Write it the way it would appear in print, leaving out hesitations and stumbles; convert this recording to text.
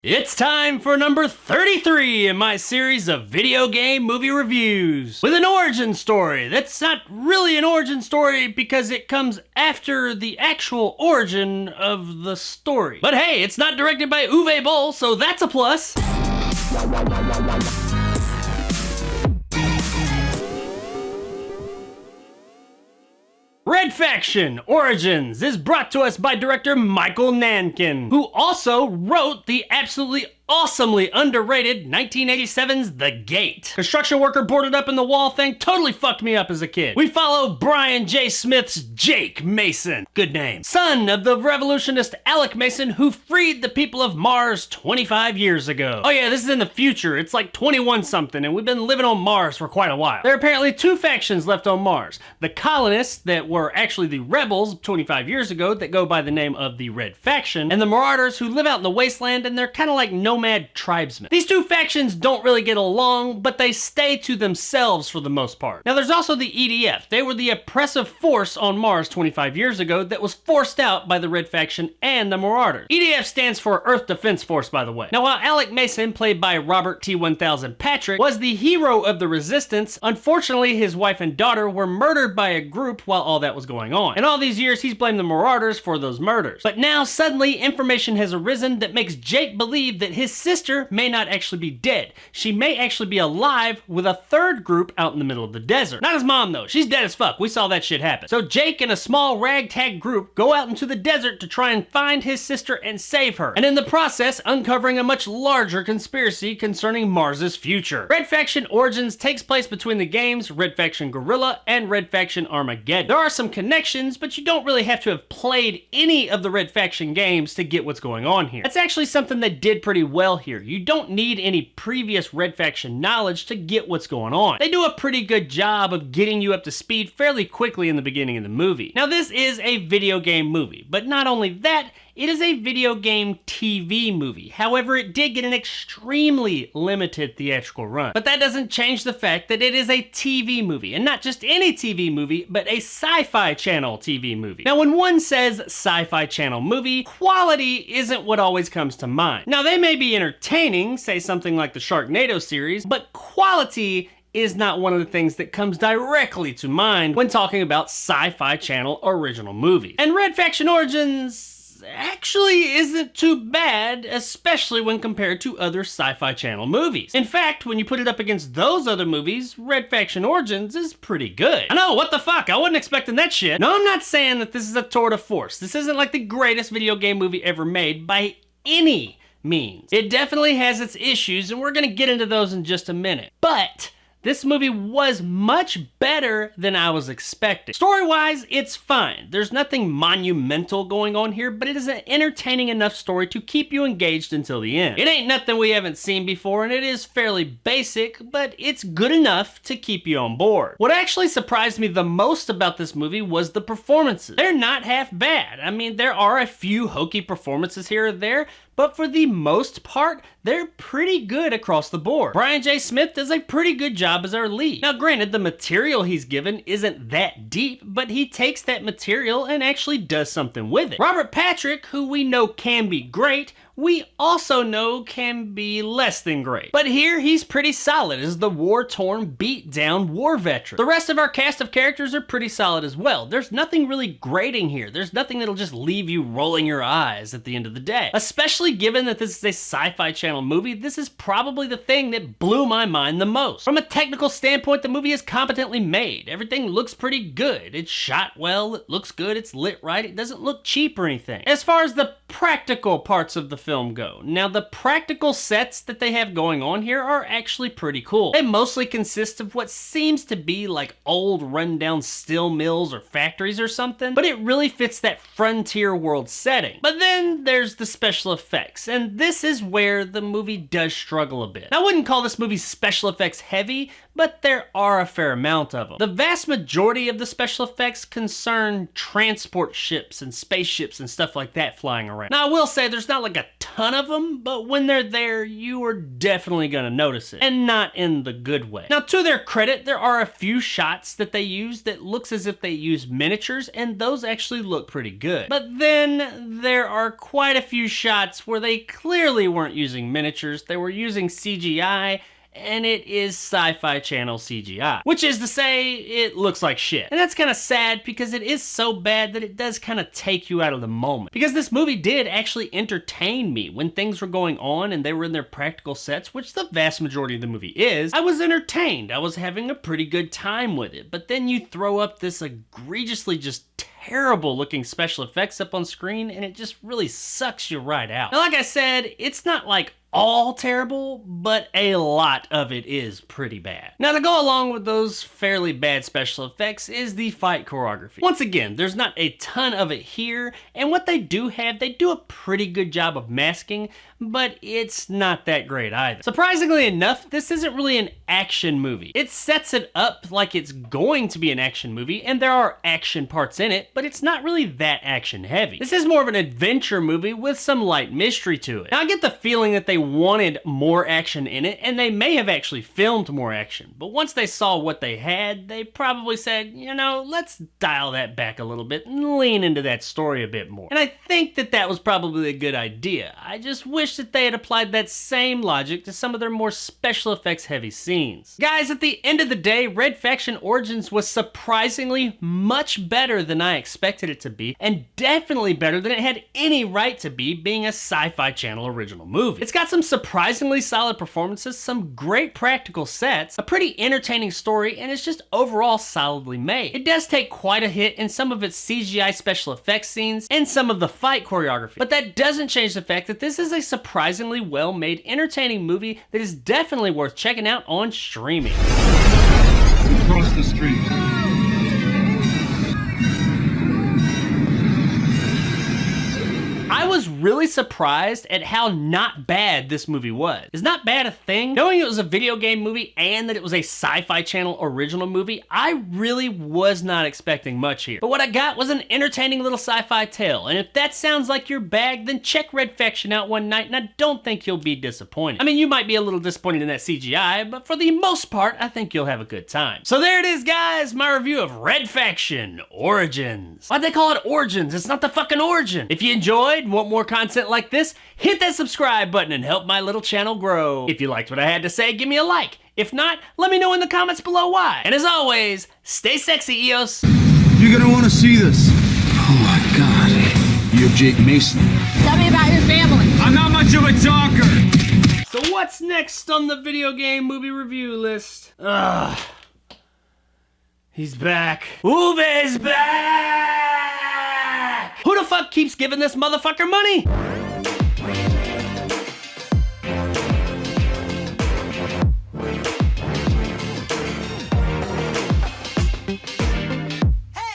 It's time for number 33 in my series of video game movie reviews, with an origin story that's not really an origin story because it comes after the actual origin of the story. But hey, it's not directed by Uwe Boll, so that's a plus. Red Faction Origins is brought to us by director Michael Nankin, who also wrote the absolutely awesomely underrated 1987's The Gate. Construction worker boarded up in the wall thing totally fucked me up as a kid. We follow Brian J. Smith's Jake Mason, good name, son of the revolutionist Alec Mason who freed the people of Mars 25 years ago. Oh yeah, this is in the future. It's like 21 something and we've been living on Mars for quite a while. There are apparently two factions left on Mars. The colonists that were actually the rebels 25 years ago that go by the name of the Red Faction, and the marauders who live out in the wasteland and they're kind of like nomad tribesmen. These two factions don't really get along, but they stay to themselves for the most part. Now there's also the EDF. They were the oppressive force on Mars 25 years ago that was forced out by the Red Faction and the Marauders. EDF stands for Earth Defense Force, by the way. Now while Alec Mason, played by Robert T. 1000 Patrick, was the hero of the resistance, unfortunately his wife and daughter were murdered by a group while all that was going on. And all these years he's blamed the Marauders for those murders. But now suddenly information has arisen that makes Jake believe that his sister may not actually be dead. She may actually be alive with a third group out in the middle of the desert. Not his mom though, she's dead as fuck. We saw that shit happen. So Jake and a small ragtag group go out into the desert to try and find his sister and save her. And in the process, uncovering a much larger conspiracy concerning Mars's future. Red Faction Origins takes place between the games Red Faction Guerrilla and Red Faction Armageddon. There are some connections, but you don't really have to have played any of the Red Faction games to get what's going on here. That's actually something they did pretty well here. You don't need any previous Red Faction knowledge to get what's going on. They do a pretty good job of getting you up to speed fairly quickly in the beginning of the movie. Now this is a video game movie, but not only that, it is a video game TV movie. However, it did get an extremely limited theatrical run. But that doesn't change the fact that it is a TV movie, and not just any TV movie, but a Sci-Fi Channel TV movie. Now, when one says Sci-Fi Channel movie, quality isn't what always comes to mind. Now, they may be entertaining, say something like the Sharknado series, but quality is not one of the things that comes directly to mind when talking about Sci-Fi Channel original movies. And Red Faction Origins actually isn't too bad, especially when compared to other Sci-Fi Channel movies. In fact, when you put it up against those other movies, Red Faction Origins is pretty good. I know, what the fuck? I wasn't expecting that shit. No, I'm not saying that this is a tour de force. This isn't like the greatest video game movie ever made by any means. It definitely has its issues, and we're gonna get into those in just a minute. But this movie was much better than I was expecting. Story-wise, it's fine. There's nothing monumental going on here, but it is an entertaining enough story to keep you engaged until the end. It ain't nothing we haven't seen before, and it is fairly basic, but it's good enough to keep you on board. What actually surprised me the most about this movie was the performances. They're not half bad. I mean, there are a few hokey performances here or there, but for the most part, they're pretty good across the board. Brian J. Smith does a pretty good job as our lead. Now granted, the material he's given isn't that deep, but he takes that material and actually does something with it. Robert Patrick, who we know can be great, we also know can be less than great. But here, he's pretty solid as the war-torn, beat-down war veteran. The rest of our cast of characters are pretty solid as well. There's nothing really grating here. There's nothing that'll just leave you rolling your eyes at the end of the day. Especially given that this is a Sci-Fi Channel movie, this is probably the thing that blew my mind the most. From a technical standpoint, the movie is competently made. Everything looks pretty good. It's shot well, it looks good, it's lit right, it doesn't look cheap or anything. As far as the practical parts of the film go, now the practical sets that they have going on here are actually pretty cool. They mostly consist of what seems to be like old rundown steel mills or factories or something, but it really fits that frontier world setting. But then there's the special effects, and this is where the movie does struggle a bit. Now, I wouldn't call this movie special effects heavy, but there are a fair amount of them. The vast majority of the special effects concern transport ships and spaceships and stuff like that flying around. Now, I will say there's not like a ton of them, but when they're there, you are definitely gonna notice it, and not in the good way. Now, to their credit, there are a few shots that they use that looks as if they use miniatures, and those actually look pretty good. But then there are quite a few shots where they clearly weren't using miniatures, they were using CGI, and it is Sci-Fi Channel CGI. Which is to say, it looks like shit. And that's kind of sad because it is so bad that it does kind of take you out of the moment. Because this movie did actually entertain me when things were going on and they were in their practical sets, which the vast majority of the movie is. I was entertained. I was having a pretty good time with it. But then you throw up this egregiously just terrible looking special effects up on screen and it just really sucks you right out. Now, like I said, it's not like all terrible, but a lot of it is pretty bad. Now, to go along with those fairly bad special effects is the fight choreography. Once again, there's not a ton of it here, and what they do have, they do a pretty good job of masking, but it's not that great either. Surprisingly enough, this isn't really an action movie. It sets it up like it's going to be an action movie, and there are action parts in it, but it's not really that action heavy. This is more of an adventure movie with some light mystery to it. Now, I get the feeling that they wanted more action in it, and they may have actually filmed more action, but once they saw what they had, they probably said, you know, let's dial that back a little bit and lean into that story a bit more. And I think that that was probably a good idea. I just wish that they had applied that same logic to some of their more special effects heavy scenes. Guys, at the end of the day, Red Faction Origins was surprisingly much better than I expected it to be, and definitely better than it had any right to be, being a Sci-Fi Channel original movie. It's got some surprisingly solid performances, some great practical sets, a pretty entertaining story, and it's just overall solidly made. It does take quite a hit in some of its CGI special effects scenes and some of the fight choreography, but that doesn't change the fact that this is a surprisingly well-made, entertaining movie that is definitely worth checking out on streaming. Across the street. I was really surprised at how not bad this movie was. Is not bad a thing? Knowing it was a video game movie and that it was a Sci-Fi Channel original movie, I really was not expecting much here. But what I got was an entertaining little sci-fi tale, and if that sounds like your bag, then check Red Faction out one night and I don't think you'll be disappointed. I mean, you might be a little disappointed in that CGI, but for the most part, I think you'll have a good time. So there it is, guys, my review of Red Faction Origins. Why'd they call it Origins? It's not the fucking origin. If you enjoyed and want more content like this, hit that subscribe button and help my little channel grow. If you liked what I had to say, give me a like. If not, let me know in the comments below why. And as always, stay sexy, EOS. You're gonna want to see this. Oh my god. You're Jake Mason. Tell me about your family. I'm not much of a talker. So what's next on the video game movie review list? Ugh. He's back. Uwe's back! Who the fuck keeps giving this motherfucker money?